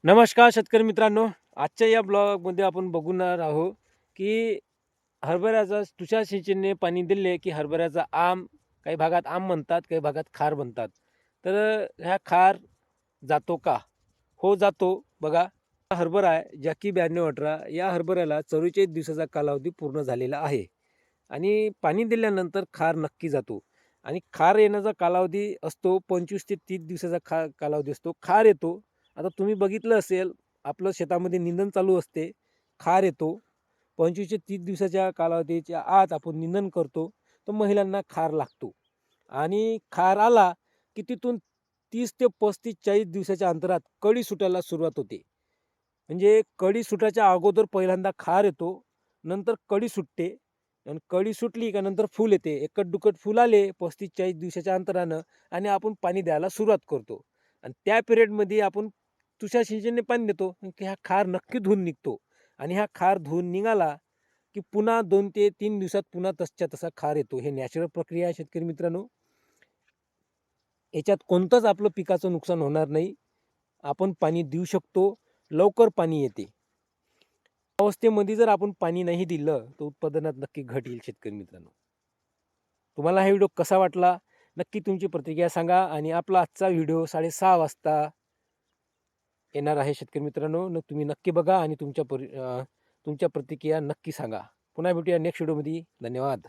नमस्कार शेतकरी मित्रांनो. आजच्या या ब्लॉगमध्ये आपण बघणार आहोत की हरभऱ्याचा तुषार सिंचनने पाणी दिले की हरभऱ्याचा काही भागात आम म्हणतात, काही भागात खार म्हणतात. तर ह्या खार जातो का? हो जातो. बघा, हा हरभरा आहे जॅकी 9218. या हरभऱ्याला 44 दिवसाचा कालावधी पूर्ण झालेला आहे आणि पाणी दिल्यानंतर खार नक्की जातो आणि खार येण्याचा कालावधी असतो 25 ते 30 दिवसाचा कालावधी असतो. खार येतो. आता तुम्ही बघितलं असेल, आपलं शेतामध्ये निंदण चालू असते, खार येतो. 25 ते 30 दिवसाच्या कालावधीच्या आत आपण निंदण करतो, तर महिलांना खार लागतो आणि खार आला की तिथून 30 ते 35-40 दिवसाच्या अंतरात कळी सुटायला सुरुवात होते. म्हणजे कळी सुटायच्या अगोदर पहिल्यांदा खार येतो, नंतर कळी सुटते आणि कळी सुटली का नंतर फूल येते. एकट-दुकट फूल आले 35-40 दिवसाच्या अंतरानं आणि आपण पाणी द्यायला सुरुवात करतो आणि त्या पिरियडमध्ये आपण तुषार सिंचनने पाणी देतो, की हा खार नक्की धुवून निघतो आणि हा खार धुवून निघाला की पुन्हा 2 ते 3 दिवसात पुन्हा तसच्या तसा खार येतो. हे नॅचरल प्रक्रिया आहे शेतकरी मित्रांनो. याच्यात कोणतंच आपलं पिकाचं नुकसान होणार नाही. आपण पाणी देऊ शकतो, लवकर पाणी येते. अवस्थेमध्ये जर आपण पाणी नाही दिलं, तर उत्पादनात नक्की घट येईल शेतकरी मित्रांनो. तुम्हाला हा व्हिडिओ कसा वाटला? नक्की तुमची प्रतिक्रिया सांगा आणि आपला आजचा व्हिडिओ 6:30 वाजता येणार आहे शेतकरी मित्रांनो. तुम्ही नक्की बघा आणि तुमच्या प्रतिक्रिया नक्की सांगा. पुन्हा भेटूया नेक्स्ट व्हिडिओमध्ये. धन्यवाद.